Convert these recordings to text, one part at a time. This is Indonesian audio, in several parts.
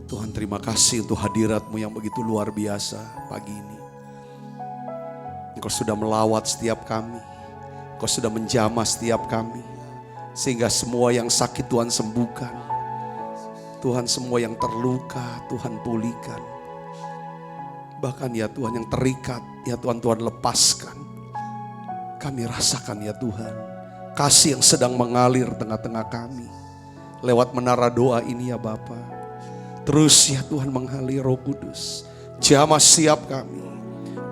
Tuhan, terima kasih untuk hadirat-Mu yang begitu luar biasa pagi ini. Engkau sudah melawat setiap kami. Engkau sudah menjamah setiap kami. Sehingga semua yang sakit Tuhan sembuhkan. Tuhan, semua yang terluka Tuhan pulihkan. Bahkan ya Tuhan yang terikat, ya Tuhan, Tuhan lepaskan. Kami rasakan ya Tuhan, kasih yang sedang mengalir tengah-tengah kami. Lewat menara doa ini ya Bapa. Terus ya Tuhan mengalir Roh Kudus. Jamah siap kami.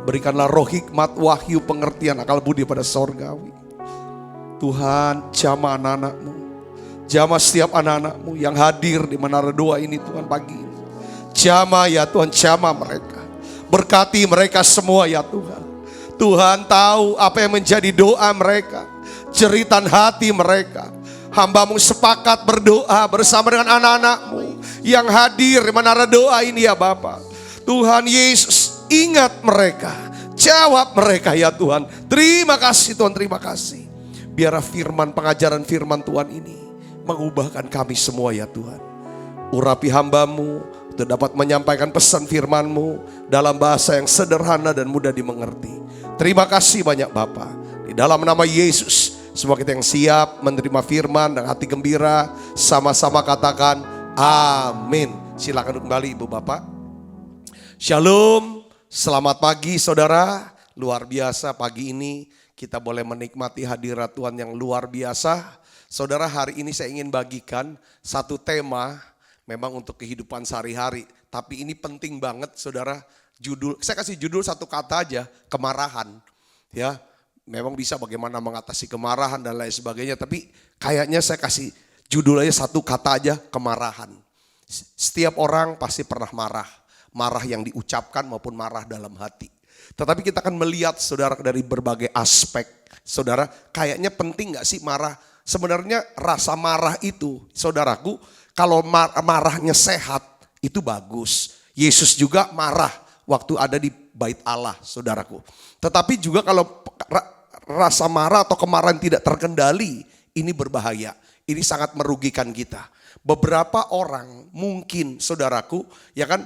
Berikanlah roh hikmat, wahyu, pengertian, akal budi pada sorgawi. Tuhan, jamah anak-anak-Mu. Jamah setiap anak-anak-Mu yang hadir di menara doa ini Tuhan pagi ini. Jamah ya Tuhan, jamah mereka. Berkati mereka semua ya Tuhan. Tuhan tahu apa yang menjadi doa mereka. Jeritan hati mereka. Hamba-Mu sepakat berdoa bersama dengan anak-anak-Mu yang hadir di menara doa ini ya Bapa. Tuhan Yesus, ingat mereka, jawab mereka ya Tuhan. Terima kasih Tuhan, terima kasih. Biarlah firman, pengajaran firman Tuhan ini mengubahkan kami semua ya Tuhan. Urapi hamba-Mu untuk dapat menyampaikan pesan firman-Mu dalam bahasa yang sederhana dan mudah dimengerti. Terima kasih banyak Bapa. Di dalam nama Yesus, semua kita yang siap menerima firman dan hati gembira, sama-sama katakan amin. Silakan kembali Ibu Bapak. Shalom, selamat pagi saudara. Luar biasa pagi ini kita boleh menikmati hadirat Tuhan yang luar biasa. Saudara, hari ini saya ingin bagikan satu tema memang untuk kehidupan sehari-hari. Tapi ini penting banget saudara. Saya kasih judul satu kata aja, kemarahan. Ya. Memang bisa bagaimana mengatasi kemarahan dan lain sebagainya. Tapi kayaknya saya kasih judul aja satu kata aja, kemarahan. Setiap orang pasti pernah marah. Marah yang diucapkan maupun marah dalam hati. Tetapi kita akan melihat saudara dari berbagai aspek. Saudara, kayaknya penting gak sih marah? Sebenarnya rasa marah itu, saudaraku, kalau marahnya sehat itu bagus. Yesus juga marah waktu ada di bait Allah, saudaraku. Tetapi juga kalau rasa marah atau kemarahan tidak terkendali, ini berbahaya. Ini sangat merugikan kita. Beberapa orang mungkin saudaraku, ya kan,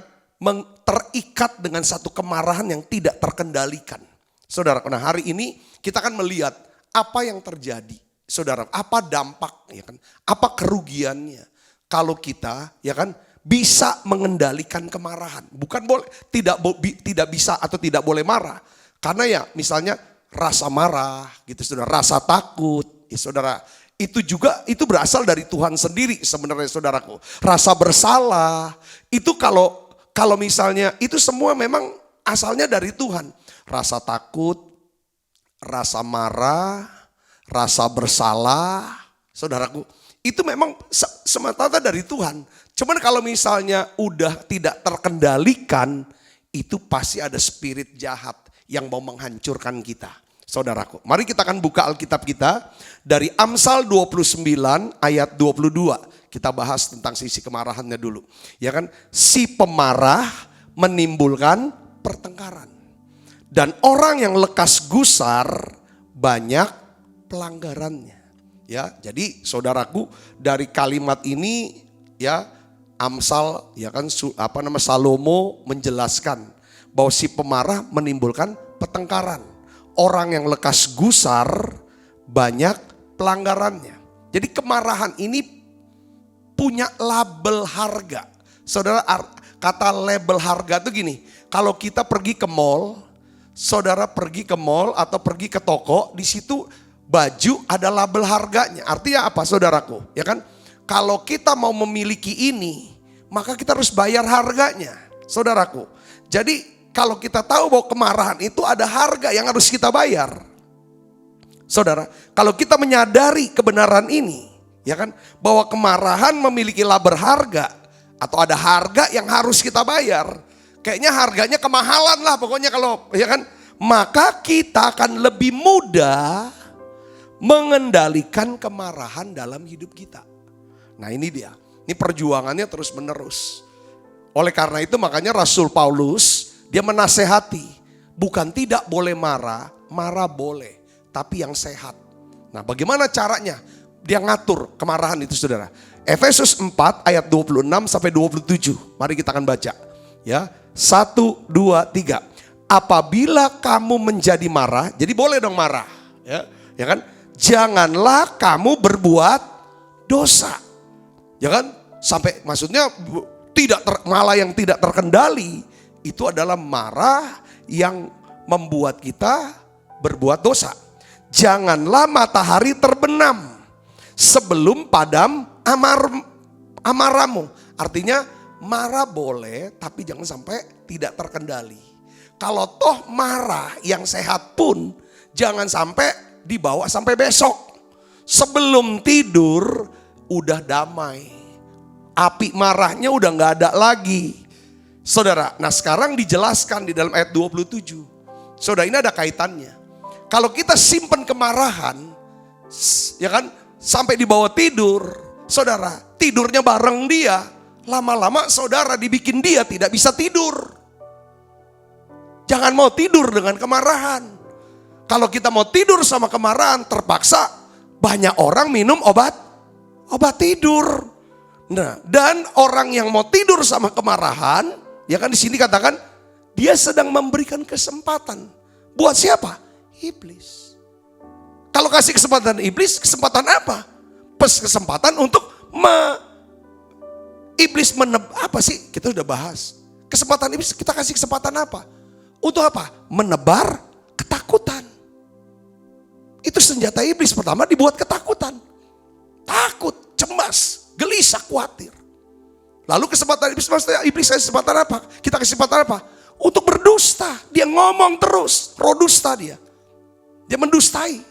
terikat dengan satu kemarahan yang tidak terkendalikan. Saudara, nah hari ini kita akan melihat apa yang terjadi. Saudara, apa dampak, ya kan? Apa kerugiannya kalau kita, ya kan, bisa mengendalikan kemarahan. Bukan boleh, tidak bisa atau tidak boleh marah. Karena ya misalnya rasa marah gitu saudara, rasa takut ya saudara, itu juga itu berasal dari Tuhan sendiri sebenarnya saudaraku. Rasa bersalah itu kalau misalnya itu semua memang asalnya dari Tuhan. Rasa takut, rasa marah, rasa bersalah saudaraku, itu memang semata-mata dari Tuhan. Cuman kalau misalnya udah tidak terkendalikan, itu pasti ada spirit jahat yang mau menghancurkan kita. Saudaraku, mari kita akan buka Alkitab kita dari Amsal 29 ayat 22. Kita bahas tentang sisi kemarahannya dulu. Ya kan, si pemarah menimbulkan pertengkaran. Dan orang yang lekas gusar banyak pelanggarannya. Ya, jadi saudaraku, dari kalimat ini ya Amsal ya kan Salomo menjelaskan bahwa si pemarah menimbulkan pertengkaran. Orang yang lekas gusar banyak pelanggarannya. Jadi kemarahan ini punya label harga. Saudara, kata label harga itu gini, kalau kita pergi ke mall, saudara pergi ke mall atau pergi ke toko, di situ baju ada label harganya. Artinya apa saudaraku? Ya kan? Kalau kita mau memiliki ini, maka kita harus bayar harganya, saudaraku. Jadi kalau kita tahu bahwa kemarahan itu ada harga yang harus kita bayar. Saudara, kalau kita menyadari kebenaran ini, ya kan, bahwa kemarahan memiliki label harga atau ada harga yang harus kita bayar. Kayaknya harganya kemahalan lah pokoknya kalau, ya kan, maka kita akan lebih mudah mengendalikan kemarahan dalam hidup kita. Nah ini dia, ini perjuangannya terus menerus. Oleh karena itu makanya Rasul Paulus dia menasehati, bukan tidak boleh marah, marah boleh, tapi yang sehat. Nah bagaimana caranya? Dia ngatur kemarahan itu saudara. Efesus 4 ayat 26 sampai 27. Mari kita akan baca. Ya, 1, 2, 3. Apabila kamu menjadi marah, jadi boleh dong marah, ya kan? Janganlah kamu berbuat dosa, ya kan? Sampai maksudnya malah yang tidak terkendali itu adalah marah yang membuat kita berbuat dosa. Janganlah matahari terbenam sebelum padam amarahmu. Artinya marah boleh, tapi jangan sampai tidak terkendali. Kalau toh marah yang sehat pun jangan sampai dibawa sampai besok. Sebelum tidur udah damai. Api marahnya udah gak ada lagi. Saudara, nah sekarang dijelaskan di dalam ayat 27. Saudara, ini ada kaitannya. Kalau kita simpan kemarahan, ya kan, sampai dibawa tidur, saudara, tidurnya bareng dia. Lama-lama saudara dibikin dia tidak bisa tidur. Jangan mau tidur dengan kemarahan. Kalau kita mau tidur sama kemarahan, terpaksa banyak orang minum obat tidur. Nah, dan orang yang mau tidur sama kemarahan, ya kan di sini katakan dia sedang memberikan kesempatan. Buat siapa? Iblis. Kalau kasih kesempatan iblis, kesempatan apa? Kesempatan untuk iblis apa sih? Kita sudah bahas. Kesempatan iblis, kita kasih kesempatan apa? Untuk apa? Menebar ketakutan. Itu senjata iblis. Pertama dibuat ketakutan. Takut, cemas, gelisah, khawatir. Lalu kesempatan iblis, maksudnya iblis kasih kesempatan apa? Kita kasih kesempatan apa? Untuk berdusta. Dia ngomong terus, roh dusta dia. Dia mendustai.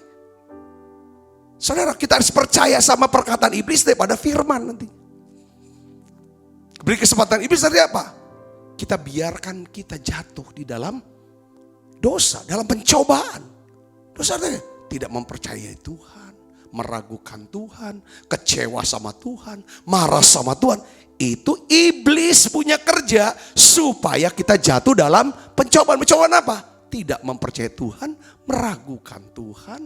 Saudara, kita harus percaya sama perkataan iblis daripada firman nanti. Beri kesempatan iblis dari apa? Kita biarkan kita jatuh di dalam dosa, dalam pencobaan. Dosa artinya tidak mempercayai Tuhan, meragukan Tuhan, kecewa sama Tuhan, marah sama Tuhan. Itu iblis punya kerja supaya kita jatuh dalam pencobaan. Pencobaan apa? Tidak mempercayai Tuhan, meragukan Tuhan,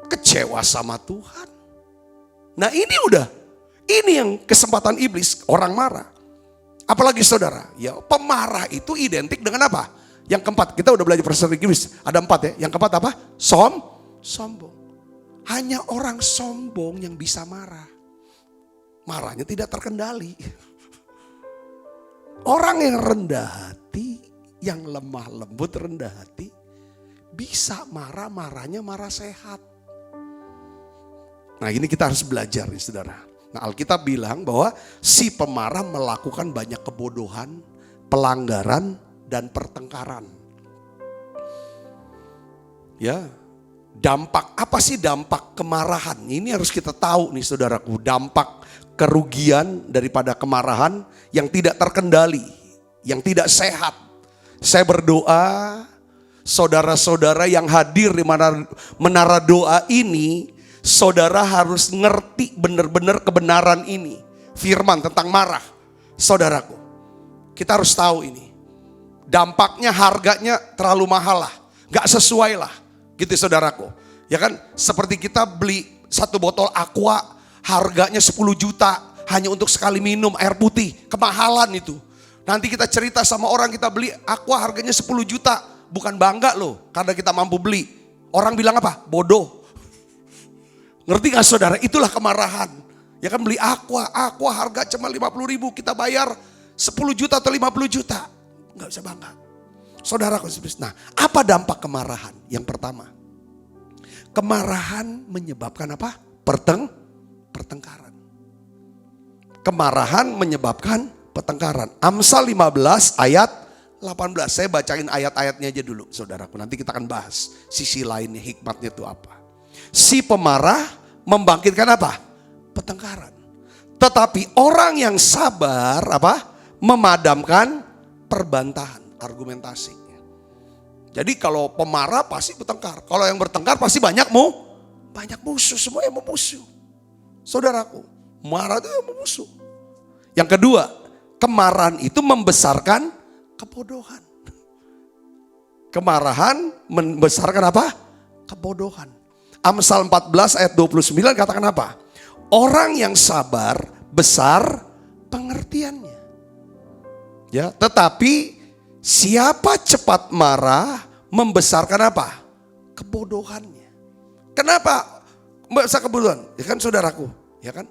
kecewa sama Tuhan. Nah ini yang kesempatan iblis, orang marah. Apalagi saudara, ya pemarah itu identik dengan apa? Yang keempat, kita udah belajar bahasa Inggris, ada 4 ya. Yang keempat apa? Sombong. Hanya orang sombong yang bisa marah. Marahnya tidak terkendali. Orang yang rendah hati, yang lemah lembut rendah hati, bisa marahnya marah sehat. Nah ini kita harus belajar nih saudara. Nah Alkitab bilang bahwa si pemarah melakukan banyak kebodohan, pelanggaran, dan pertengkaran. Ya, dampak apa sih dampak kemarahan? Ini harus kita tahu nih saudaraku. Dampak kerugian daripada kemarahan yang tidak terkendali, yang tidak sehat. Saya berdoa saudara-saudara yang hadir di menara doa ini, saudara harus ngerti benar-benar kebenaran ini. Firman tentang marah. Saudaraku, kita harus tahu ini. Dampaknya harganya terlalu mahal lah. Gak sesuai lah. Gitu saudaraku. Ya kan, seperti kita beli 1 botol aqua harganya 10 juta. Hanya untuk sekali minum air putih. Kemahalan itu. Nanti kita cerita sama orang kita beli aqua harganya 10 juta. Bukan bangga loh karena kita mampu beli. Orang bilang apa? Bodoh. Ngerti gak saudara? Itulah kemarahan. Ya kan beli aqua harga cuma 50 ribu. Kita bayar 10 juta atau 50 juta. Gak bisa bangga. Saudara, nah apa dampak kemarahan? Yang pertama. Kemarahan menyebabkan apa? Pertengkaran. Kemarahan menyebabkan pertengkaran. Amsal 15 ayat 18. Saya bacain ayat-ayatnya aja dulu saudaraku. Nanti kita akan bahas sisi lainnya, hikmatnya itu apa. Si pemarah membangkitkan apa? Pertengkaran. Tetapi orang yang sabar apa? Memadamkan perbantahan, argumentasi. Jadi kalau pemarah pasti bertengkar. Kalau yang bertengkar pasti banyak musuh, semua yang memusuh. Saudaraku, marah itu yang memusuh. Yang kedua, kemarahan itu membesarkan kebodohan. Kemarahan membesarkan apa? Kebodohan. Amsal 14 ayat 29 katakan apa? Orang yang sabar besar pengertiannya. Ya, tetapi siapa cepat marah membesarkan apa? Kebodohannya. Kenapa membesar kebodohan? Ya kan saudaraku, ya kan?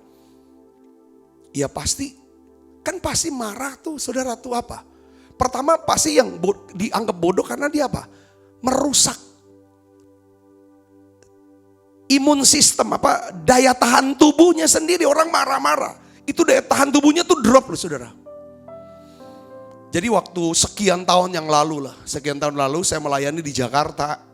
Ya pasti marah tuh saudara tuh apa? Pertama pasti yang dianggap bodoh karena dia apa? Merusak imun sistem, daya tahan tubuhnya sendiri. Orang marah-marah itu daya tahan tubuhnya tuh drop loh saudara. Jadi waktu sekian tahun lalu saya melayani di Jakarta.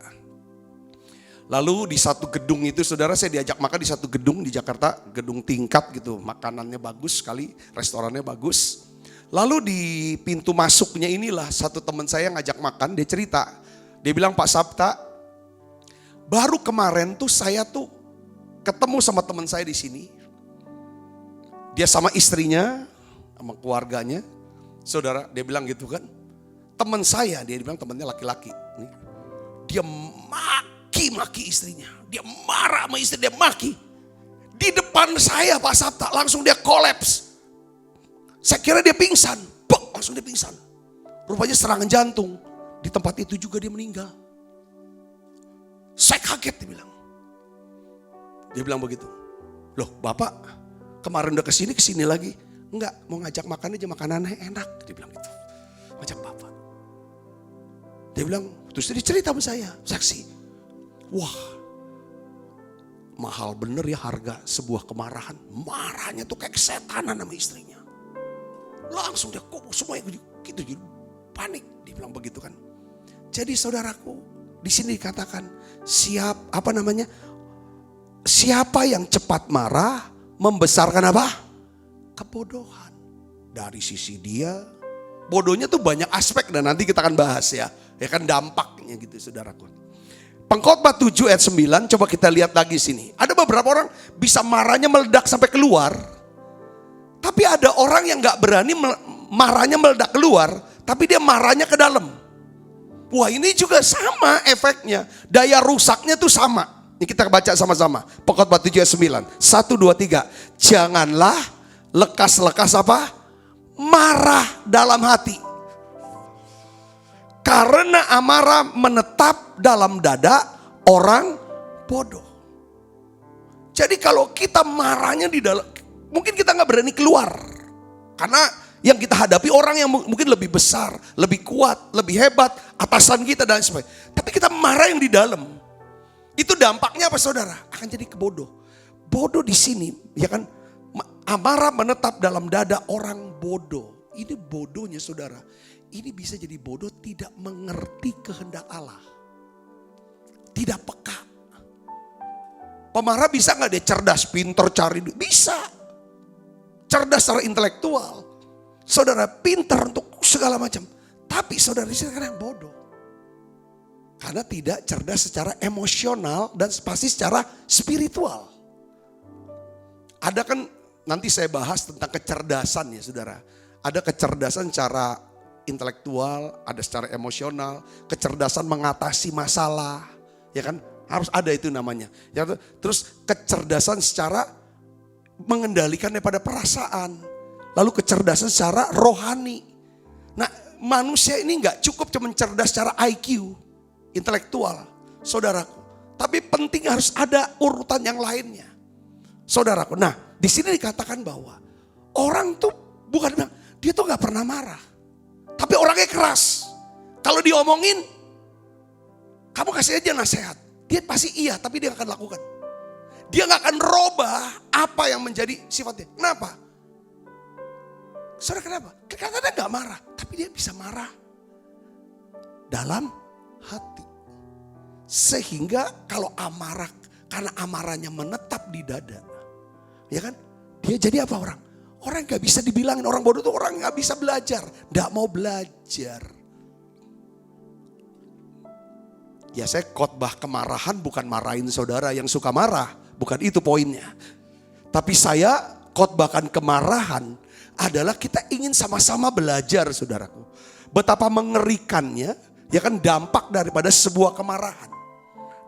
Lalu di satu gedung itu saudara, saya diajak makan di satu gedung di Jakarta, gedung tingkat gitu, makanannya bagus sekali, restorannya bagus. Lalu di pintu masuknya inilah satu teman saya ngajak makan, dia cerita, dia bilang, Pak Sabta, baru kemarin tuh saya tuh ketemu sama teman saya di sini. Dia sama istrinya, sama keluarganya. Saudara, dia bilang gitu kan. Teman saya, dia bilang temannya laki-laki. Dia maki istrinya. Dia marah sama istri, dia maki. Di depan saya Pak Sabta, langsung dia kolaps. Saya kira dia pingsan. Langsung dia pingsan. Rupanya serangan jantung. Di tempat itu juga dia meninggal. Saya kaget, dia bilang. Dia bilang begitu. Loh Bapak, kemarin udah kesini lagi. Enggak, mau ngajak makan aja, makanannya enak. Dia bilang gitu. Ngajak Bapak. Dia bilang, terus dia cerita sama saya, saksi. Wah, mahal bener ya harga sebuah kemarahan. Marahnya tuh kayak kesetanan sama istrinya. Langsung dia kok semuanya gitu, jadi panik. Dia bilang begitu kan. Jadi saudaraku, di sini dikatakan siapa yang cepat marah membesarkan apa? Kebodohan. Dari sisi dia, bodohnya tuh banyak aspek dan nanti kita akan bahas ya. Ya kan dampaknya gitu saudaraku. Pengkhotbah 7 ayat 9, coba kita lihat lagi sini. Ada beberapa orang bisa marahnya meledak sampai keluar. Tapi ada orang yang gak berani marahnya meledak keluar, tapi dia marahnya ke dalam. Wah ini juga sama efeknya. Daya rusaknya tuh sama. Ini kita baca sama-sama. Pengkhotbah 7 ayat 9. 1, 2, 3. Janganlah lekas-lekas apa? Marah dalam hati. Karena amarah menetap dalam dada orang bodoh. Jadi kalau kita marahnya di dalam, mungkin kita gak berani keluar. Karena yang kita hadapi orang yang mungkin lebih besar, lebih kuat, lebih hebat, atasan kita dan sebagainya. Tapi kita marah yang di dalam. Itu dampaknya apa saudara? Akan jadi kebodoh. Bodoh di sini, ya kan? Amarah menetap dalam dada orang bodoh. Ini bodohnya saudara. Ini bisa jadi bodoh tidak mengerti kehendak Allah. Tidak peka. Pemarah bisa gak dia cerdas, pintar, cari duit? Bisa. Cerdas secara intelektual. Saudara pintar untuk segala macam. Tapi saudara di sini kadang bodoh. Karena tidak cerdas secara emosional dan pasti secara spiritual. Ada kan nanti saya bahas tentang kecerdasan ya saudara. Ada kecerdasan secara intelektual, ada secara emosional, kecerdasan mengatasi masalah. Ya kan harus ada itu namanya. Ya, terus kecerdasan secara mengendalikan daripada perasaan. Lalu kecerdasan secara rohani. Nah manusia ini gak cukup cuma cerdas secara IQ, intelektual, saudaraku. Tapi penting harus ada urutan yang lainnya, saudaraku. Nah di sini dikatakan bahwa orang tuh bukan bilang, dia tuh gak pernah marah. Tapi orangnya keras. Kalau diomongin, kamu kasih aja nasihat. Dia pasti iya, tapi dia akan lakukan. Dia gak akan robah apa yang menjadi sifatnya. Kenapa? Saudara kenapa? Karena dia gak marah. Tapi dia bisa marah dalam hati. Sehingga kalau amarah, karena amarahnya menetap di dada. Ya kan? Dia jadi apa orang? Orang gak bisa dibilangin, orang bodoh tuh orang gak bisa belajar. Gak mau belajar. Ya saya khotbah kemarahan bukan marahin saudara yang suka marah. Bukan itu poinnya. Tapi saya khotbahkan kemarahan adalah kita ingin sama-sama belajar saudaraku. Betapa mengerikannya ya kan dampak daripada sebuah kemarahan.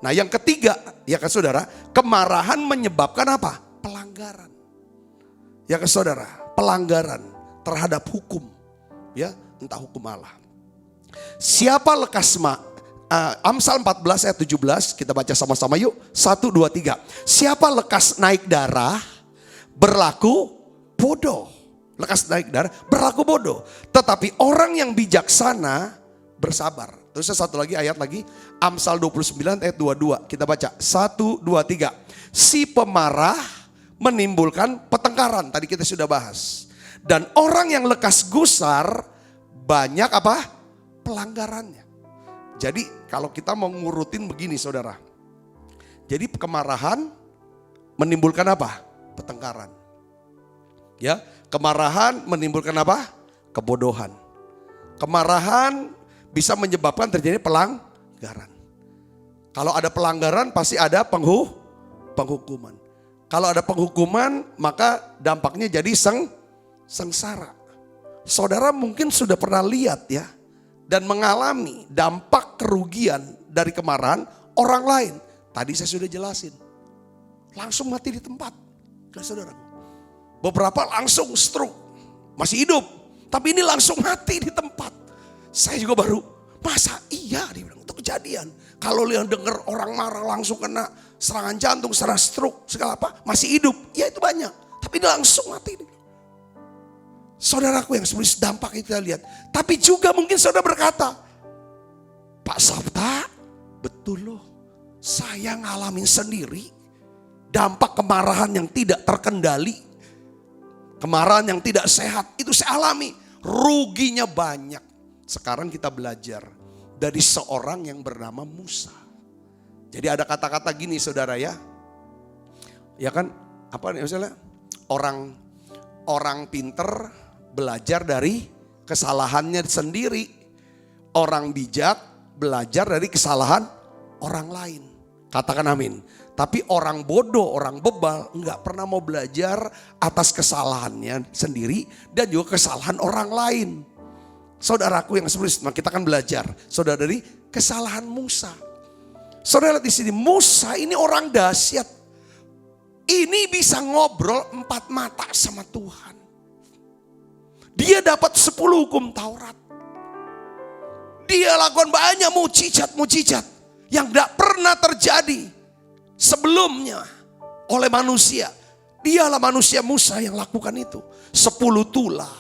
Nah yang ketiga ya kan saudara, kemarahan menyebabkan apa? pelanggaran. Ya ke saudara, pelanggaran terhadap hukum. Ya, entah hukum Allah. Siapa lekas Amsal 14 ayat 17, kita baca sama-sama yuk. 1, 2, 3. Siapa lekas naik darah, berlaku bodoh. Lekas naik darah, berlaku bodoh. Tetapi orang yang bijaksana bersabar. Terus satu lagi ayat lagi. Amsal 29 ayat 22. Kita baca. 1, 2, 3. Si pemarah menimbulkan pertengkaran. Tadi kita sudah bahas. Dan orang yang lekas gusar banyak apa? Pelanggarannya. Jadi kalau kita mau ngurutin begini saudara. Jadi kemarahan menimbulkan apa? Pertengkaran. Ya, kemarahan menimbulkan apa? Kebodohan. Kemarahan bisa menyebabkan terjadi pelanggaran. Kalau ada pelanggaran pasti ada penghukuman. Kalau ada penghukuman maka dampaknya jadi sengsara. Saudara mungkin sudah pernah lihat ya. Dan mengalami dampak kerugian dari kemarahan orang lain. Tadi saya sudah jelasin. Langsung mati di tempat. Saudaraku. Beberapa langsung stroke. Masih hidup. Tapi ini langsung mati di tempat. Saya juga baru, masa iya dia bilang, itu kejadian. Kalau lihat dengar orang marah langsung kena serangan jantung, serangan stroke, segala apa. Masih hidup. Ya itu banyak. Tapi ini langsung mati. Saudaraku yang sebenarnya dampak itu kita lihat. Tapi juga mungkin saudara berkata, Pak Sabta, betul loh. Saya ngalamin sendiri dampak kemarahan yang tidak terkendali. Kemarahan yang tidak sehat, itu saya alami. Ruginya banyak. Sekarang kita belajar dari seorang yang bernama Musa. Jadi ada kata-kata gini saudara ya. Ya kan, apa misalnya orang pinter belajar dari kesalahannya sendiri. Orang bijak belajar dari kesalahan orang lain. Katakan amin. Tapi orang bodoh, orang bebal enggak pernah mau belajar atas kesalahannya sendiri dan juga kesalahan orang lain. Saudaraku yang sebenarnya kita akan belajar. Saudara dari kesalahan Musa. Saudara lihat di sini, Musa ini orang dahsyat. Ini bisa ngobrol 4 mata sama Tuhan. Dia dapat 10 hukum Taurat. Dia lakukan banyak mujizat-mujizat yang tidak pernah terjadi sebelumnya oleh manusia. Dialah manusia Musa yang lakukan itu. 10 tulah,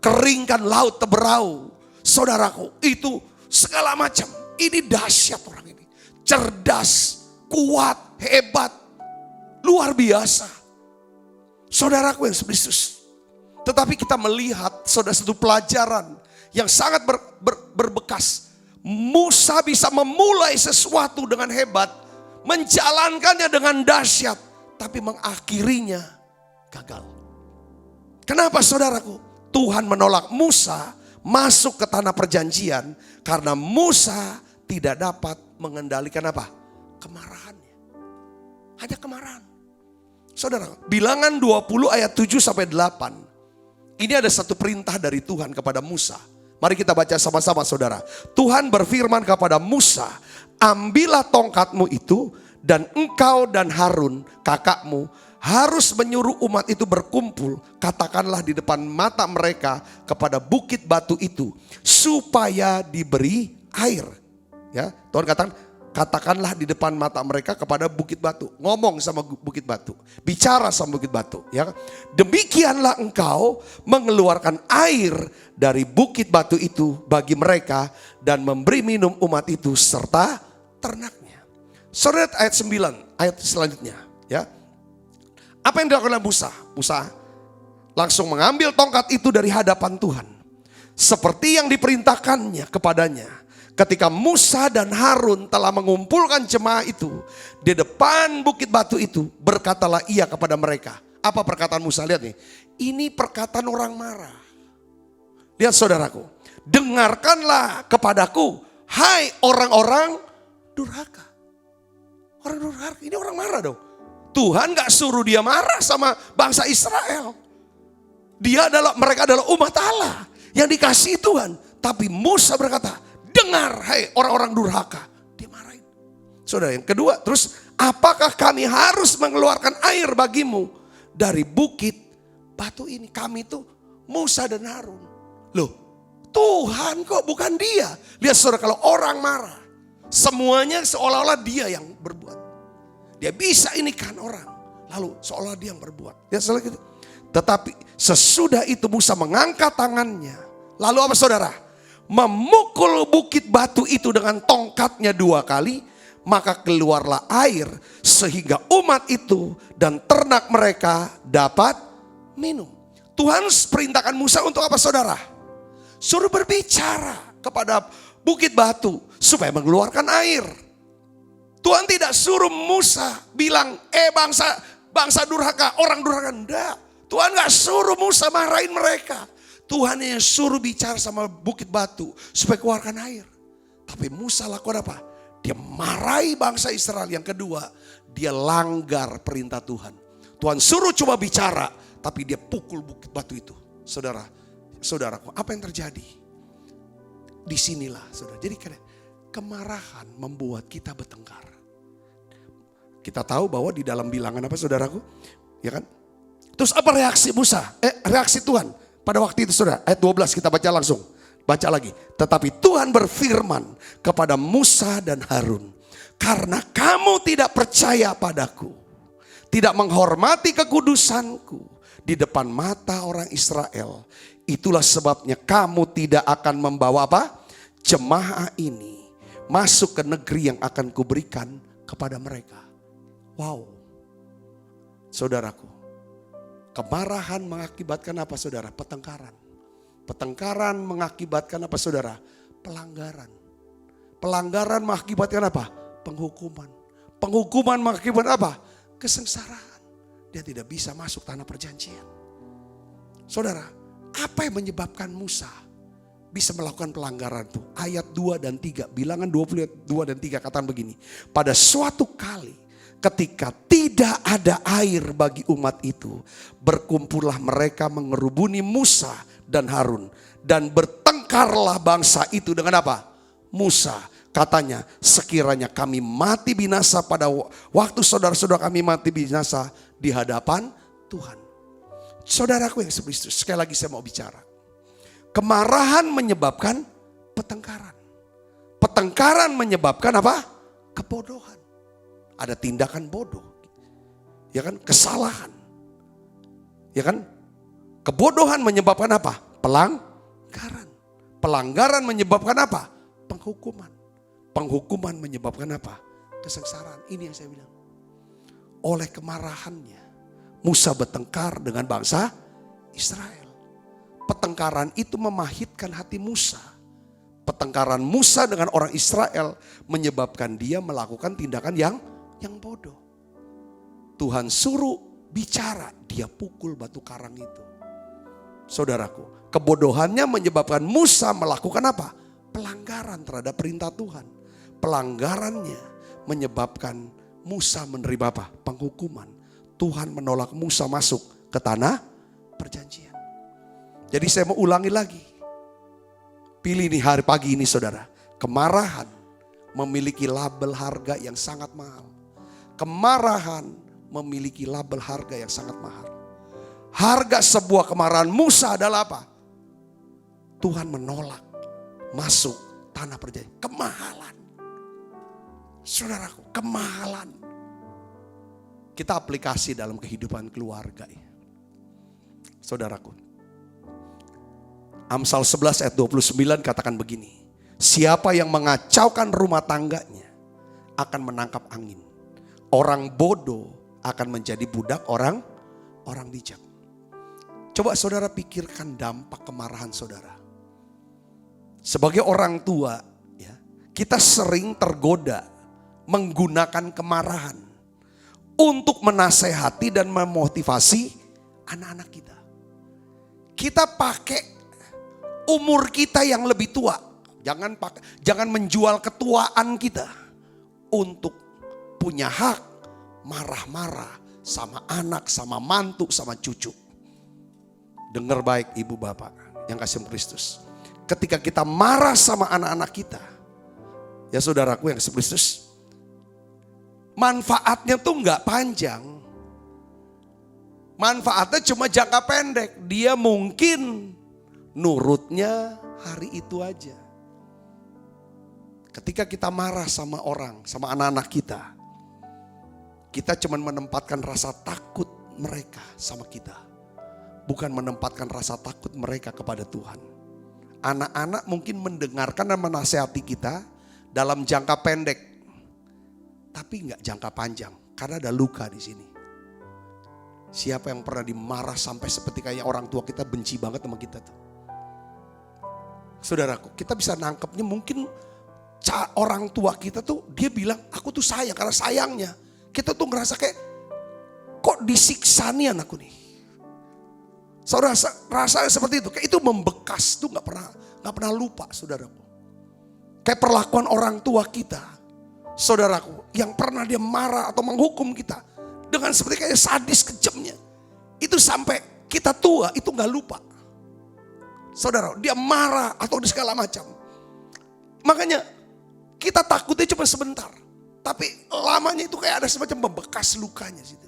keringkan laut teberau. Saudaraku, itu segala macam. Ini dahsyat orang ini. Cerdas, kuat, hebat, luar biasa. Saudaraku yang Kristus. Tetapi kita melihat saudara satu pelajaran yang sangat berbekas. Musa bisa memulai sesuatu dengan hebat, menjalankannya dengan dahsyat, tapi mengakhirinya gagal. Kenapa saudaraku? Tuhan menolak Musa masuk ke tanah perjanjian karena Musa tidak dapat mengendalikan apa? Kemarahannya. Hanya kemarahan. Saudara, Bilangan 20 ayat 7 sampai 8. Ini ada satu perintah dari Tuhan kepada Musa. Mari kita baca sama-sama saudara. Tuhan berfirman kepada Musa, ambillah tongkatmu itu dan engkau dan Harun kakakmu harus menyuruh umat itu berkumpul. Katakanlah di depan mata mereka kepada bukit batu itu supaya diberi air. Ya, Tuhan katakanlah di depan mata mereka kepada bukit batu. Ngomong sama bukit batu. Bicara sama bukit batu. Ya. Demikianlah engkau mengeluarkan air dari bukit batu itu bagi mereka. Dan memberi minum umat itu serta ternaknya. Saudara ayat 9. Ayat selanjutnya. Ya. Apa yang dilakukan oleh Musa? Musa langsung mengambil tongkat itu dari hadapan Tuhan. Seperti yang diperintahkannya kepadanya. Ketika Musa dan Harun telah mengumpulkan jemaah itu di depan bukit batu itu, berkatalah ia kepada mereka. Apa perkataan Musa? Lihat nih. Ini perkataan orang marah. Lihat saudaraku. Dengarkanlah kepadaku, hai orang-orang durhaka. Orang durhaka, ini orang marah dong. Tuhan gak suruh dia marah sama bangsa Israel. Mereka adalah umat Allah yang dikasihi Tuhan. Tapi Musa berkata, dengar hai orang-orang durhaka. Dia marahin. Saudara yang kedua, terus apakah kami harus mengeluarkan air bagimu dari bukit batu ini? Kami itu Musa dan Harun. Loh, Tuhan kok, bukan dia. Lihat saudara, kalau orang marah, semuanya seolah-olah dia yang berbuat. Dia bisa ini kan orang, lalu seolah dia yang berbuat. Lihat saudara gitu. Tetapi sesudah itu Musa mengangkat tangannya. Lalu apa saudara? Memukul bukit batu itu dengan tongkatnya 2 kali. Maka keluarlah air sehingga umat itu dan ternak mereka dapat minum. Tuhan perintahkan Musa untuk apa saudara? Suruh berbicara kepada bukit batu supaya mengeluarkan air. Tuhan tidak suruh Musa bilang, bangsa durhaka, orang durhaka. Enggak. Tuhan gak suruh Musa marahin mereka. Tuhan yang suruh bicara sama bukit batu supaya keluarkan air. Tapi Musa lakukan apa? Dia marahi bangsa Israel. Yang kedua, dia langgar perintah Tuhan. Tuhan suruh coba bicara, tapi dia pukul bukit batu itu. Saudaraku, apa yang terjadi? Disinilah, saudara. Jadi kemarahan membuat kita bertengkar. Kita tahu bahwa di dalam bilangan apa saudaraku? Ya kan? Terus apa reaksi Musa? Reaksi Tuhan pada waktu itu saudara. Ayat 12 kita baca langsung. Baca lagi. Tetapi Tuhan berfirman kepada Musa dan Harun. Karena kamu tidak percaya padaku. Tidak menghormati kekudusanku di depan mata orang Israel. Itulah sebabnya kamu tidak akan membawa apa? Jemaah ini masuk ke negeri yang akan kuberikan kepada mereka. Wow. Saudaraku. Kemarahan mengakibatkan apa saudara? Pertengkaran. Pertengkaran mengakibatkan apa saudara? Pelanggaran. Pelanggaran mengakibatkan apa? Penghukuman. Penghukuman mengakibatkan apa? Kesengsaraan. Dia tidak bisa masuk tanah perjanjian. Saudara, apa yang menyebabkan Musa bisa melakukan pelanggaran itu? Ayat 2 dan 3, bilangan 22 dan 3 katakan begini. Pada suatu kali ketika tidak ada air bagi umat itu, berkumpullah mereka mengerubuni Musa dan Harun. Dan bertengkarlah bangsa itu dengan apa? Musa. Katanya, sekiranya kami mati binasa pada waktu saudara-saudara kami mati binasa di hadapan Tuhan. Saudaraku yang Kristus, sekali lagi saya mau bicara. Kemarahan menyebabkan pertengkaran. Pertengkaran menyebabkan apa? Kebodohan. Ada tindakan bodoh. Ya kan? Kesalahan. Ya kan? Kebodohan menyebabkan apa? Pelanggaran. Pelanggaran menyebabkan apa? Penghukuman. Penghukuman menyebabkan apa? Kesengsaraan. Ini yang saya bilang. Oleh kemarahannya, Musa bertengkar dengan bangsa Israel. Pertengkaran itu memahitkan hati Musa. Pertengkaran Musa dengan orang Israel menyebabkan dia melakukan tindakan yang bodoh. Tuhan suruh bicara, dia pukul batu karang itu. Saudaraku, kebodohannya menyebabkan Musa melakukan apa? Pelanggaran terhadap perintah Tuhan. Pelanggarannya menyebabkan Musa menerima apa? Penghukuman. Tuhan menolak Musa masuk ke tanah perjanjian. Jadi saya mau ulangi lagi. Pilih nih hari pagi ini saudara. Kemarahan memiliki label harga yang sangat mahal. Kemarahan memiliki label harga yang sangat mahal. Harga sebuah kemarahan Musa adalah apa? Tuhan menolak masuk tanah perjanjian. Kemahalan. Saudaraku, kemahalan. Kita aplikasi dalam kehidupan keluarga. Saudaraku. Amsal 11 ayat 29 katakan begini. Siapa yang mengacaukan rumah tangganya akan menangkap angin. Orang bodoh akan menjadi budak orang bijak. Coba saudara pikirkan dampak kemarahan saudara. Sebagai orang tua, ya, kita sering tergoda menggunakan kemarahan untuk menasehati dan memotivasi anak-anak kita. Kita pakai umur kita yang lebih tua. Jangan menjual ketuaan kita untuk punya hak marah-marah sama anak, sama mantu, sama cucu. Dengar baik ibu bapak yang kasih Kristus. Ketika kita marah sama anak-anak kita, ya saudaraku yang kasih Kristus, manfaatnya tuh nggak panjang. Manfaatnya cuma jangka pendek. Dia mungkin nurutnya hari itu aja. Ketika kita marah sama orang, sama anak-anak kita cuma menempatkan rasa takut mereka sama kita. Bukan menempatkan rasa takut mereka kepada Tuhan. Anak-anak mungkin mendengarkan dan menasihati kita dalam jangka pendek. Tapi enggak jangka panjang, karena ada luka di sini. Siapa yang pernah dimarah sampai seperti kayak orang tua kita benci banget sama kita tuh. Saudaraku, kita bisa nangkepnya mungkin orang tua kita tuh dia bilang aku tuh sayang, karena sayangnya kita tuh ngerasa kayak kok disiksa nih anakku nih. Saudara rasa seperti itu, kayak itu membekas tuh nggak pernah lupa saudaraku. Kayak perlakuan orang tua kita, saudaraku, yang pernah dia marah atau menghukum kita dengan seperti kayak sadis kejamnya. Itu sampai kita tua itu nggak lupa. Saudara, dia marah atau di segala macam. Makanya kita takutnya cuma sebentar. Tapi lamanya itu kayak ada semacam membekas lukanya situ.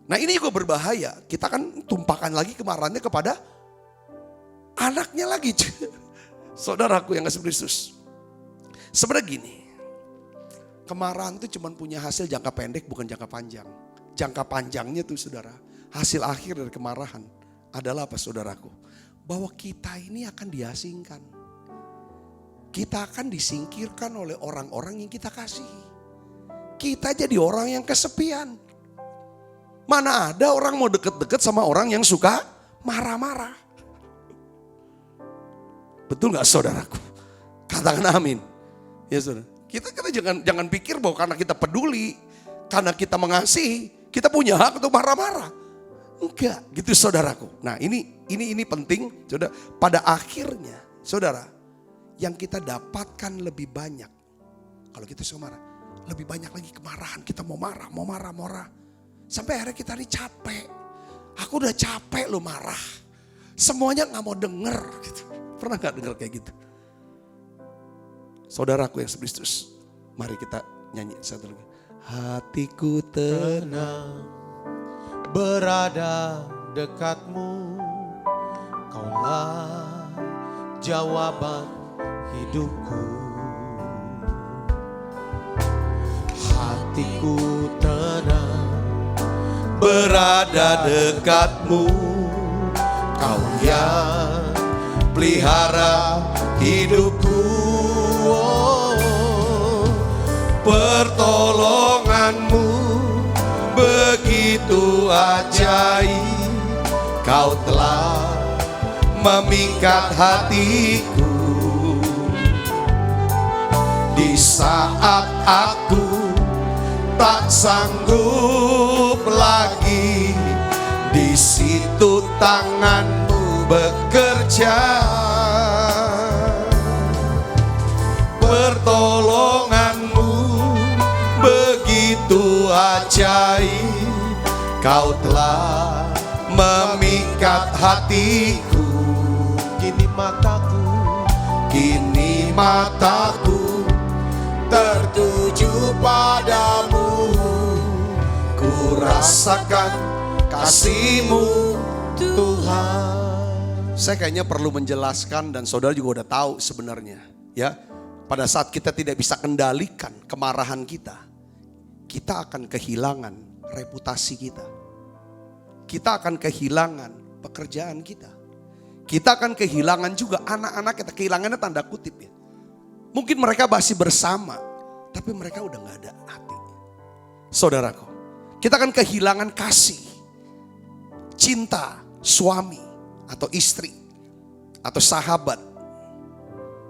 Nah ini juga berbahaya. Kita kan tumpahkan lagi kemarahannya kepada anaknya lagi. Saudaraku yang kasih Kristus. Sebenarnya gini. Kemarahan itu cuma punya hasil jangka pendek bukan jangka panjang. Jangka panjangnya tuh saudara. Hasil akhir dari kemarahan adalah apa saudaraku? Bahwa kita ini akan diasingkan. Kita akan disingkirkan oleh orang-orang yang kita kasihi. Kita jadi orang yang kesepian. Mana ada orang mau deket-deket sama orang yang suka marah-marah. Betul gak saudaraku? Katakan amin. Ya saudara. Kita jangan pikir bahwa karena kita peduli, karena kita mengasihi, kita punya hak untuk marah-marah. Enggak, gitu saudaraku. Nah ini penting, saudara. Pada akhirnya, saudara, yang kita dapatkan lebih banyak. Kalau kita suka marah, lebih banyak lagi kemarahan. Kita mau marah. Sampai akhirnya kita ini capek. Aku udah capek lo marah. Semuanya gak mau denger. Gitu. Pernah gak denger kayak gitu? Saudaraku yang Kristus, mari kita nyanyi satu lagi. Hatiku tenang berada dekatmu, Kaulah jawaban hidupku. Hatiku tenang berada dekatmu, Kau yang pelihara hidupku. Oh, pertolonganmu begitu ajaib, Kau telah memikat hatiku. Di saat aku tak sanggup lagi, di situ tanganmu bekerja. Pertolonganmu begitu ajaib, Kau telah memikat hatiku. Kini mataku tertuju padamu. Ku rasakan kasih-Mu Tuhan. Saya kayaknya perlu menjelaskan dan saudara juga udah tahu sebenarnya. Ya, pada saat kita tidak bisa kendalikan kemarahan kita akan kehilangan reputasi kita. Kita akan kehilangan pekerjaan kita. Kita akan kehilangan juga anak-anak kita. Kehilangannya tanda kutip ya. Mungkin mereka masih bersama, tapi mereka udah gak ada hati. Saudaraku, kita akan kehilangan kasih, cinta, suami atau istri atau sahabat.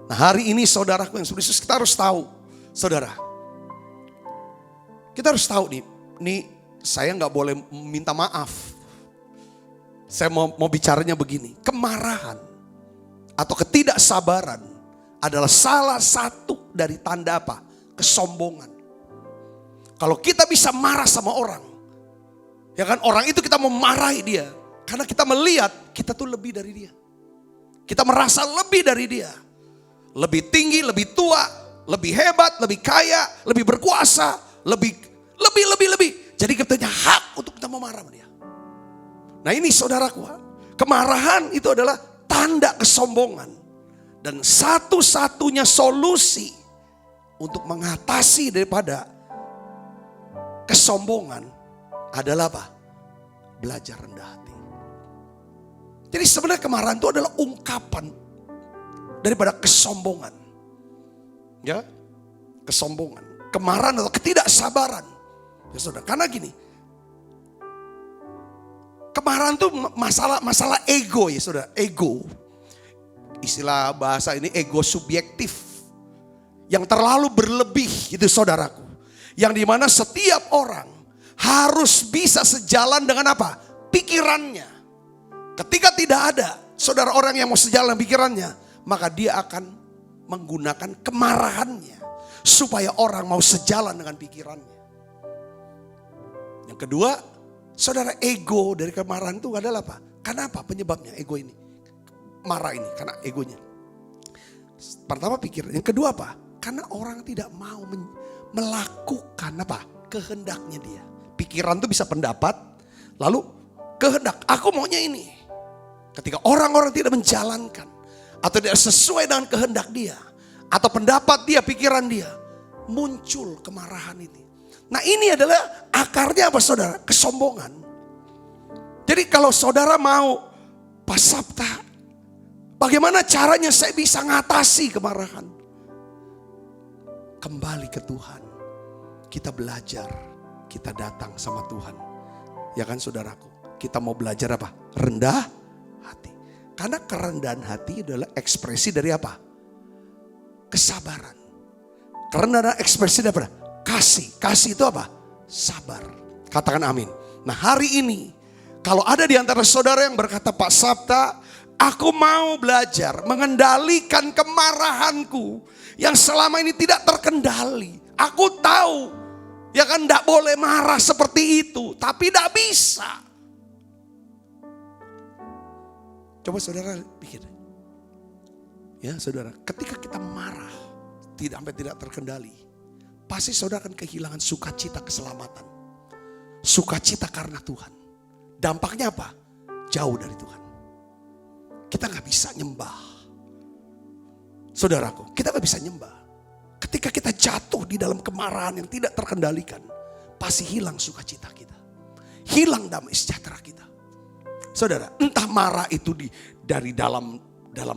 Nah hari ini saudaraku yang Kristus, kita harus tahu, saudara. Kita harus tahu nih saya gak boleh minta maaf. Saya mau bicaranya begini, kemarahan atau ketidaksabaran adalah salah satu dari tanda apa? Kesombongan. Kalau kita bisa marah sama orang, ya kan, orang itu kita memarahi dia karena kita melihat kita tuh lebih dari dia. Kita merasa lebih dari dia. Lebih tinggi, lebih tua, lebih hebat, lebih kaya, lebih berkuasa, Lebih. Jadi kita punya hak untuk kita memarah sama dia. Nah ini saudaraku, kemarahan itu adalah tanda kesombongan. Dan satu-satunya solusi untuk mengatasi daripada kesombongan adalah apa? Belajar rendah hati. Jadi sebenarnya kemarahan itu adalah ungkapan daripada kesombongan. Ya, kesombongan. Kemarahan atau ketidaksabaran. Ya saudara, karena gini. Kemarahan itu masalah ego ya saudara, ego. Istilah bahasa ini ego subjektif. Yang terlalu berlebih itu saudaraku. Yang dimana setiap orang harus bisa sejalan dengan apa? Pikirannya. Ketika tidak ada saudara orang yang mau sejalan dengan pikirannya, maka dia akan menggunakan kemarahannya supaya orang mau sejalan dengan pikirannya. Yang kedua, saudara, ego dari kemarahan itu adalah apa? Karena apa penyebabnya ego ini? Marah ini karena egonya. Pertama pikiran, yang kedua apa? Karena orang tidak mau melakukan apa? Kehendaknya dia. Pikiran itu bisa pendapat, lalu kehendak. Aku maunya ini. Ketika orang-orang tidak menjalankan atau tidak sesuai dengan kehendak dia atau pendapat dia, pikiran dia, muncul kemarahan ini. Nah ini adalah akarnya apa saudara? Kesombongan. Jadi kalau saudara mau Pak Sabta, bagaimana caranya saya bisa ngatasi kemarahan? Kembali ke Tuhan. Kita belajar, kita datang sama Tuhan. Ya kan saudaraku? Kita mau belajar apa? Rendah hati. Karena kerendahan hati adalah ekspresi dari apa? Kesabaran. Kerendahan ekspresi dari apa? Kasih. Kasih itu apa? Sabar. Katakan amin. Nah hari ini, kalau ada di antara saudara yang berkata, Pak Sabta, aku mau belajar mengendalikan kemarahanku yang selama ini tidak terkendali. Aku tahu, ya kan tidak boleh marah seperti itu, tapi tidak bisa. Coba saudara pikir. Ya saudara, ketika kita marah, sampai tidak terkendali, pasti saudara akan kehilangan sukacita keselamatan. Sukacita karena Tuhan. Dampaknya apa? Jauh dari Tuhan. Kita gak bisa nyembah. Saudaraku, kita gak bisa nyembah. Ketika kita jatuh di dalam kemarahan yang tidak terkendalikan, pasti hilang sukacita kita. Hilang damai sejahtera kita. Saudara, entah marah itu dari dalam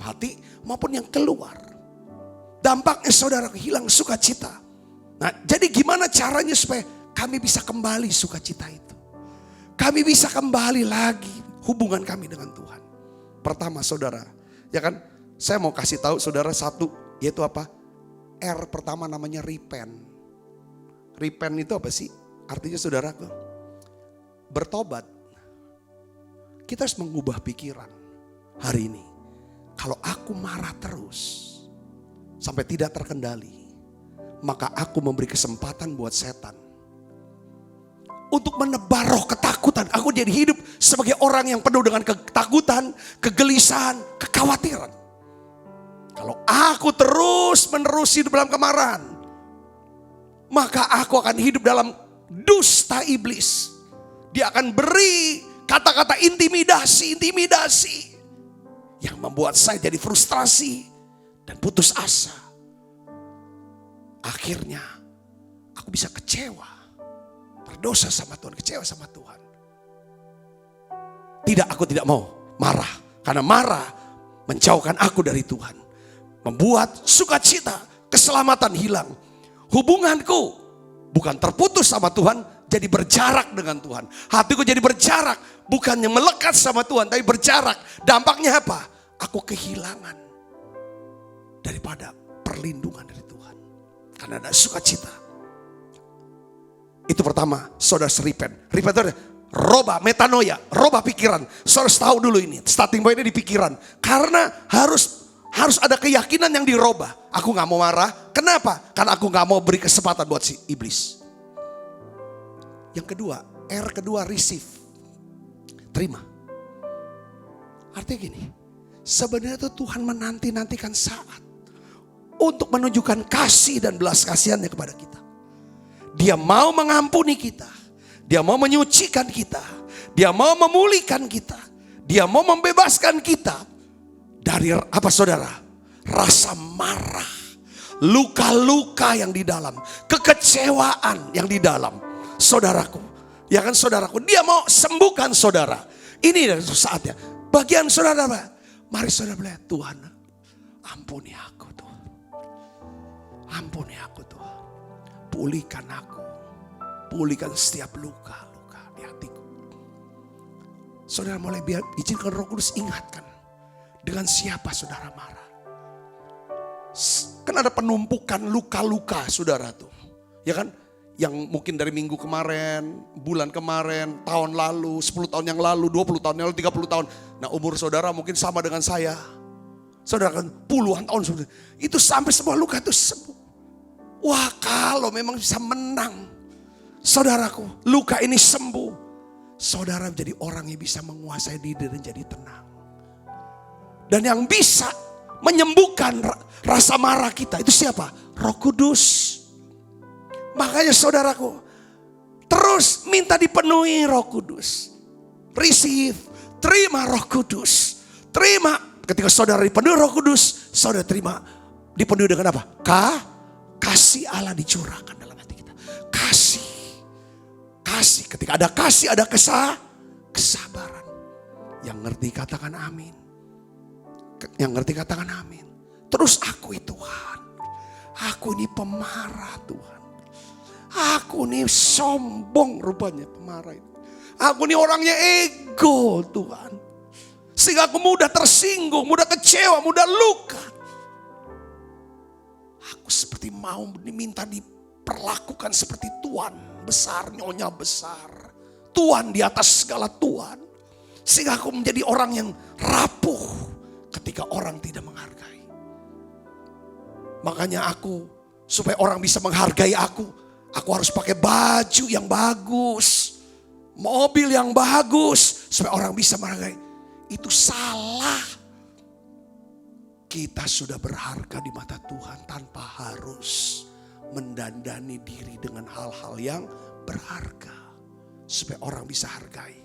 hati maupun yang keluar. Dampaknya saudara hilang sukacita. Nah, jadi gimana caranya supaya kami bisa kembali sukacita itu? Kami bisa kembali lagi hubungan kami dengan Tuhan. Pertama saudara, ya kan? Saya mau kasih tahu saudara satu, yaitu apa? R pertama namanya repent. Repent itu apa sih? Artinya saudaraku, bertobat. Kita harus mengubah pikiran hari ini. Kalau aku marah terus sampai tidak terkendali, maka aku memberi kesempatan buat setan untuk menebar roh ketakutan. Aku jadi hidup sebagai orang yang penuh dengan ketakutan, kegelisahan, kekhawatiran. Kalau aku terus menerus hidup dalam kemarahan, maka aku akan hidup dalam dusta iblis. Dia akan beri kata-kata intimidasi yang membuat saya jadi frustrasi dan putus asa. Akhirnya aku bisa kecewa, berdosa sama Tuhan, kecewa sama Tuhan. Tidak, aku tidak mau marah. Karena marah menjauhkan aku dari Tuhan. Membuat sukacita, keselamatan hilang. Hubunganku bukan terputus sama Tuhan, jadi berjarak dengan Tuhan. Hatiku jadi berjarak, bukannya melekat sama Tuhan, tapi berjarak. Dampaknya apa? Aku kehilangan daripada perlindungan dari Tuhan. Karena ada sukacita. Itu pertama, saudara repent. Repent itu ada roba, metanoia, roba pikiran. Saudara tahu dulu ini, starting pointnya di pikiran. Karena harus ada keyakinan yang dirobah. Aku gak mau marah, kenapa? Karena aku gak mau beri kesempatan buat si iblis. Yang kedua, R kedua, receive. Terima. Artinya gini, sebenarnya itu Tuhan menanti-nantikan saat untuk menunjukkan kasih dan belas kasihannya kepada kita. Dia mau mengampuni kita. Dia mau menyucikan kita. Dia mau memulihkan kita. Dia mau membebaskan kita dari apa saudara? Rasa marah, luka-luka yang di dalam, kekecewaan yang di dalam. Saudaraku, ya kan saudaraku, dia mau sembuhkan saudara. Ini saatnya. Bagian saudara, mari saudara bilang, Tuhan, ampuni aku Tuhan. Ampuni aku Tuhan. Pulihkan aku. Pulihkan setiap luka-luka di hatiku. Saudara mulai izinkan Roh Kudus ingatkan. Dengan siapa saudara marah. Kan ada penumpukan luka-luka saudara tuh. Ya kan? Yang mungkin dari minggu kemarin, bulan kemarin, tahun lalu, 10 tahun yang lalu, 20 tahun yang lalu, 30 tahun. Nah umur saudara mungkin sama dengan saya. Saudara kan puluhan tahun sudah. Itu sampai semua luka itu sembuh. Wah kalau memang bisa menang. Saudaraku, luka ini sembuh. Saudara menjadi orang yang bisa menguasai diri dan jadi tenang. Dan yang bisa menyembuhkan rasa marah kita itu siapa? Roh Kudus. Makanya saudaraku, terus minta dipenuhi Roh Kudus. Receive, terima Roh Kudus. Terima, ketika saudara dipenuhi Roh Kudus, saudara terima dipenuhi dengan apa? Kasih Allah dicurahkan dalam hati kita. Kasih. Ketika ada kasih, ada kesabaran. Yang ngerti katakan amin. Yang ngerti katakan amin. Terus akui Tuhan. Aku ini pemarah Tuhan. Aku ini sombong rupanya pemarah itu. Aku ini orangnya ego Tuhan. Sehingga aku mudah tersinggung, mudah kecewa, mudah luka. Aku seperti mau diminta diperlakukan seperti Tuhan. Besar, nyonya besar. Tuhan di atas segala Tuhan. Sehingga aku menjadi orang yang rapuh ketika orang tidak menghargai. Makanya aku, supaya orang bisa menghargai aku harus pakai baju yang bagus. Mobil yang bagus. Supaya orang bisa menghargai. Itu salah. Kita sudah berharga di mata Tuhan tanpa harus mendandani diri dengan hal-hal yang berharga. Supaya orang bisa hargai.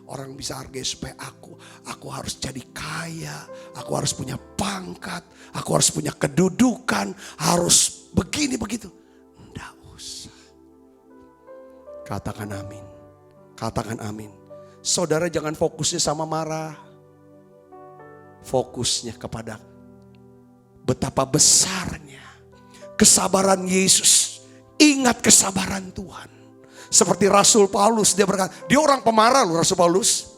Orang bisa hargai supaya aku harus jadi kaya. Aku harus punya pangkat. Aku harus punya kedudukan. Harus begini begitu. Enggak usah. Katakan amin. Katakan amin. Saudara jangan fokusnya sama marah. Fokusnya kepada betapa besarnya kesabaran Yesus. Ingat kesabaran Tuhan. Seperti Rasul Paulus, dia berkata, dia orang pemarah loh Rasul Paulus.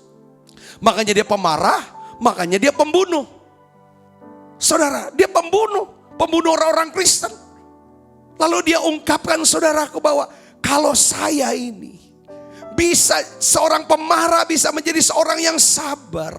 Makanya dia pemarah, makanya dia pembunuh. Saudara, dia pembunuh orang-orang Kristen. Lalu dia ungkapkan saudaraku bahwa kalau saya ini bisa seorang pemarah bisa menjadi seorang yang sabar.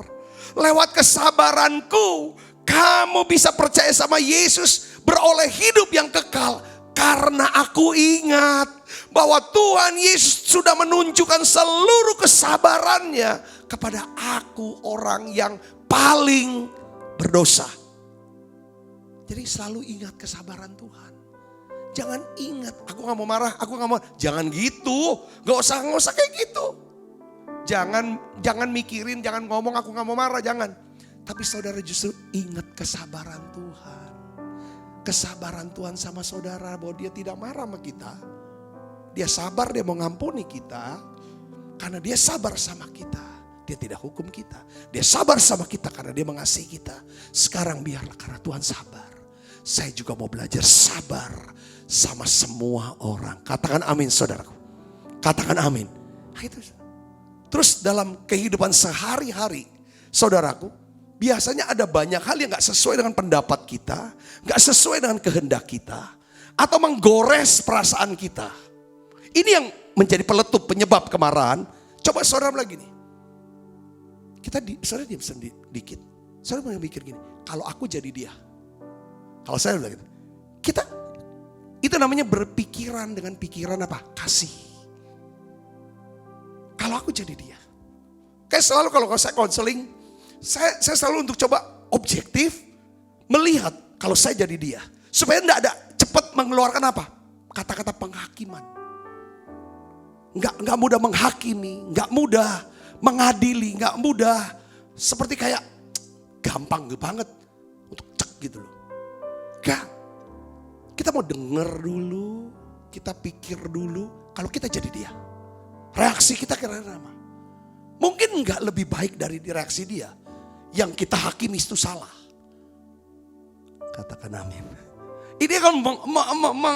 Lewat kesabaranku, kamu bisa percaya sama Yesus, beroleh hidup yang kekal. Karena aku ingat bahwa Tuhan Yesus sudah menunjukkan seluruh kesabarannya kepada aku, orang yang paling berdosa. Jadi selalu ingat kesabaran Tuhan. Jangan ingat, aku gak mau marah, aku gak mau. Jangan gitu, gak usah kayak gitu. Jangan mikirin, jangan ngomong aku gak mau marah, jangan. Tapi saudara justru ingat kesabaran Tuhan. Kesabaran Tuhan sama saudara bahwa dia tidak marah sama kita. Dia sabar, dia mau ngampuni kita. Karena dia sabar sama kita. Dia tidak hukum kita. Dia sabar sama kita karena dia mengasihi kita. Sekarang biarlah karena Tuhan sabar. Saya juga mau belajar sabar sama semua orang. Katakan amin saudaraku. Katakan amin. Nah, itu. Terus dalam kehidupan sehari-hari saudaraku. Biasanya ada banyak hal yang gak sesuai dengan pendapat kita. Gak sesuai dengan kehendak kita. Atau menggores perasaan kita. Ini yang menjadi peletup penyebab kemarahan. Coba saudara lagi nih. Saudara diam sedikit. Saudara mau mikir gini. Kalau aku jadi dia. Kalau saya bilang gitu. Itu namanya berpikiran dengan pikiran apa? Kasih. Kalau aku jadi dia. Kayak selalu kalau saya konseling. Saya selalu untuk coba objektif melihat kalau saya jadi dia. Supaya tidak ada cepat mengeluarkan apa? Kata-kata penghakiman. nggak mudah menghakimi, nggak mudah mengadili, nggak mudah seperti kayak gampang banget untuk cek gitu loh. Enggak. Kita mau denger dulu, kita pikir dulu, kalau kita jadi dia. Reaksi kita kira-kira apa? Mungkin enggak lebih baik dari reaksi dia. Yang kita hakimi itu salah. Katakan amin. Ini akan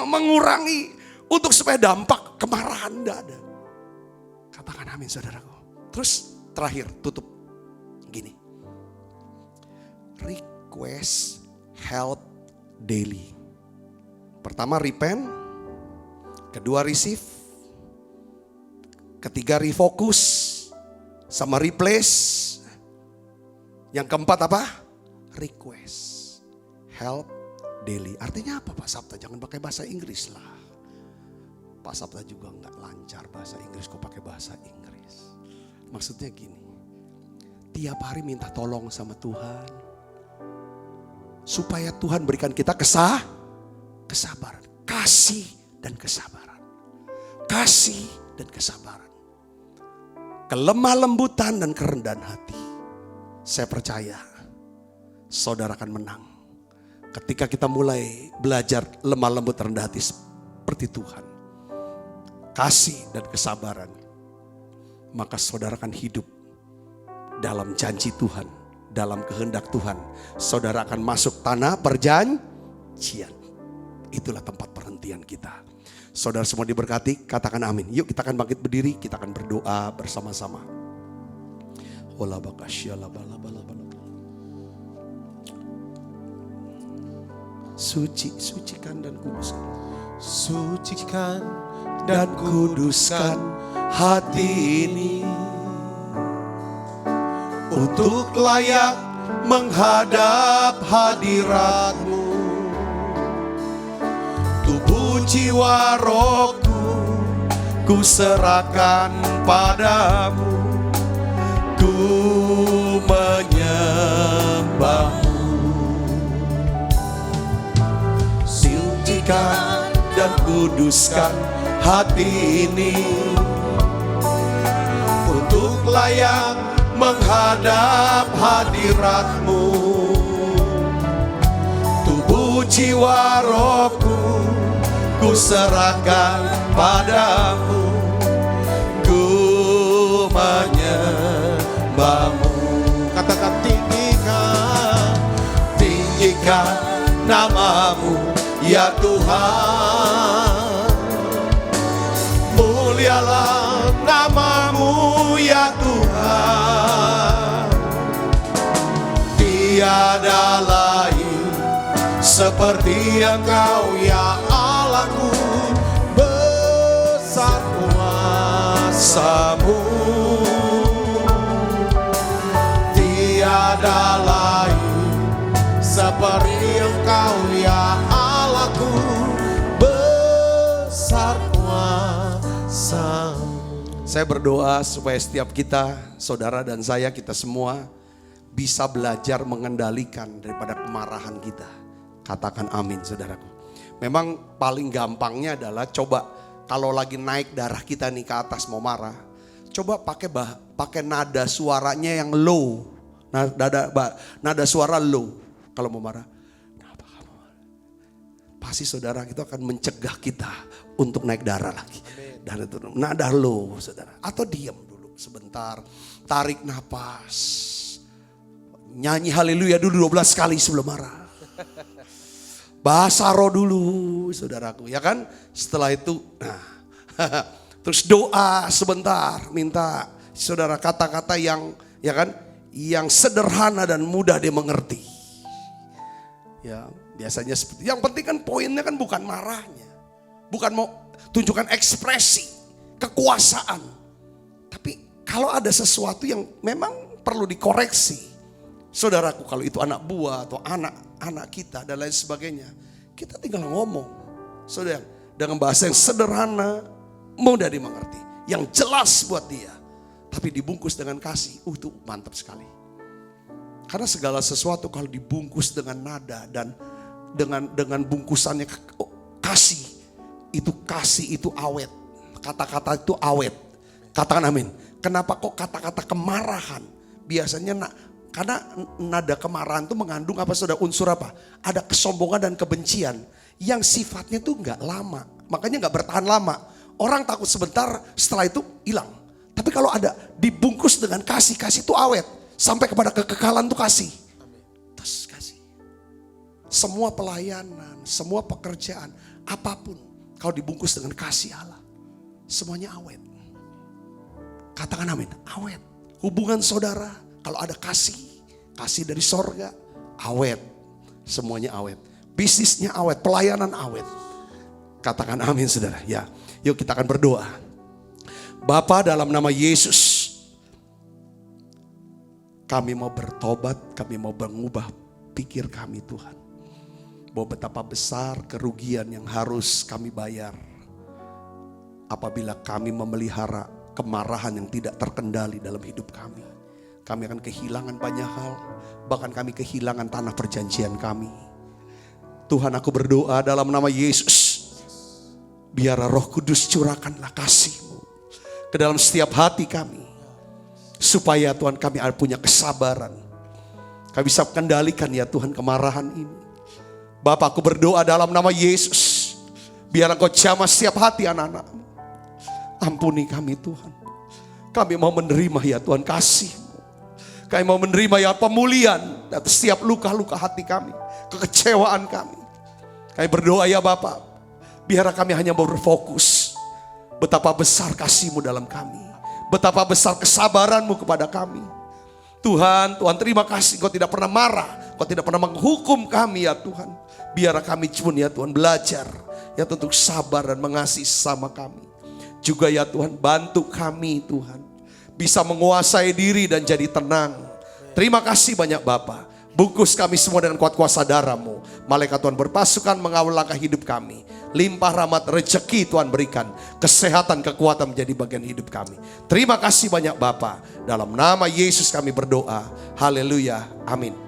mengurangi untuk supaya dampak kemarahan enggak ada. Katakan amin saudaraku. Terus terakhir tutup gini. Request help daily. Pertama repent, kedua receive, ketiga refocus, sama replace. Yang keempat apa? Request help daily. Artinya apa Pak Sabta? Jangan pakai bahasa Inggris lah. Pak Sabta juga nggak lancar bahasa Inggris, kok pakai bahasa Inggris. Maksudnya gini, tiap hari minta tolong sama Tuhan, supaya Tuhan berikan kita kesabaran, kasih dan kesabaran. Kasih dan kesabaran. Kelemah lembutan dan kerendahan hati. Saya percaya saudara akan menang. Ketika kita mulai belajar lemah lembut rendah hati seperti Tuhan. Kasih dan kesabaran. Maka saudara akan hidup dalam janji Tuhan. Dalam kehendak Tuhan. Saudara akan masuk tanah perjanjian. Itulah tempat perhentian kita. Saudara semua diberkati, katakan amin. Yuk kita akan bangkit berdiri, kita akan berdoa bersama-sama. Sucikan dan kuduskan. Sucikan dan kuduskan hati ini untuk layak menghadap hadirat-Mu. Tubuh jiwa rohku ku serahkan padamu. Ku menyembah-Mu. Sucikan dan kuduskan hati ini untuk layak menghadap hadirat-Mu. Tubuh jiwa rohku ku serahkan padamu. Ku menyembah-Mu. Katakan tinggikan nama-Mu ya Tuhan. Mulialah nama-Mu ya Tuhan. Tiada lain seperti Engkau ya Allahku. Besar kuasa-Mu. Tiada lain seperti Engkau ya Allahku. Besar kuasa-Mu. Saya berdoa supaya setiap kita, saudara dan saya, kita semua bisa belajar mengendalikan daripada kemarahan kita. Katakan amin saudaraku. Memang paling gampangnya adalah coba kalau lagi naik darah kita nih ke atas mau marah. Coba pakai nada suaranya yang low. Nada suara low kalau mau marah. Pasti saudara itu akan mencegah kita untuk naik darah lagi. Dan itu nada low saudara. Atau diam dulu sebentar. Tarik napas. Nyanyi haleluya dulu 12 kali sebelum marah. Bahasa roh dulu saudaraku ya kan. Setelah itu terus doa sebentar. Minta saudara kata-kata yang ya kan, yang sederhana dan mudah dimengerti. Ya biasanya seperti, yang penting kan poinnya kan bukan marahnya. Bukan mau tunjukkan ekspresi, kekuasaan. Tapi kalau ada sesuatu yang memang perlu dikoreksi. Saudaraku kalau itu anak buah atau anak kita dan lain sebagainya. Kita tinggal ngomong. Saudara, dengan bahasa yang sederhana, mudah dimengerti. Yang jelas buat dia. Tapi dibungkus dengan kasih, itu mantap sekali. Karena segala sesuatu kalau dibungkus dengan nada dan dengan bungkusannya kasih itu awet. kata-kata itu awet. Katakan amin. Kenapa kok kata-kata kemarahan? Biasanya karena nada kemarahan itu mengandung apa saudara? Unsur apa? Ada kesombongan dan kebencian yang sifatnya tuh nggak lama. Makanya nggak bertahan lama. Orang takut sebentar, setelah itu hilang. Tapi kalau ada dibungkus dengan kasih itu awet. Sampai kepada kekekalan tuh kasih. Terus kasih. Semua pelayanan, semua pekerjaan, apapun. Kalau dibungkus dengan kasih Allah. Semuanya awet. Katakan amin, awet. Hubungan saudara, kalau ada kasih dari sorga, awet. Semuanya awet. Bisnisnya awet, pelayanan awet. Katakan amin saudara. Ya, yuk kita akan berdoa. Bapa, dalam nama Yesus, kami mau bertobat, kami mau mengubah pikir kami Tuhan. Bahwa betapa besar kerugian yang harus kami bayar apabila kami memelihara kemarahan yang tidak terkendali dalam hidup kami. Kami akan kehilangan banyak hal, bahkan kami kehilangan tanah perjanjian kami. Tuhan, aku berdoa dalam nama Yesus, biar Roh Kudus curahkanlah kasih-Mu ke dalam setiap hati kami, supaya Tuhan kami punya kesabaran. Kami bisa kendalikan ya Tuhan kemarahan ini. Bapak, aku berdoa dalam nama Yesus, biar Engkau jamah setiap hati anak-anak-Mu. Ampuni kami Tuhan. Kami mau menerima ya Tuhan kasih-Mu. Kami mau menerima ya pemulihan atas setiap luka-luka hati kami, kekecewaan kami. Kami berdoa ya Bapak, biar kami hanya berfokus betapa besar kasih-Mu dalam kami, betapa besar kesabaran-Mu kepada kami. Tuhan, terima kasih Engkau tidak pernah marah, Engkau tidak pernah menghukum kami ya Tuhan. Biar kami pun ya Tuhan belajar ya untuk sabar dan mengasihi sama kami. Juga ya Tuhan, bantu kami Tuhan bisa menguasai diri dan jadi tenang. Terima kasih banyak Bapa. Bungkus kami semua dengan kuat kuasa darah-Mu. Malaikat Tuhan berpasukan mengawal langkah hidup kami. Limpah rahmat rezeki Tuhan berikan. Kesehatan, kekuatan menjadi bagian hidup kami. Terima kasih banyak Bapa. Dalam nama Yesus kami berdoa. Haleluya. Amin.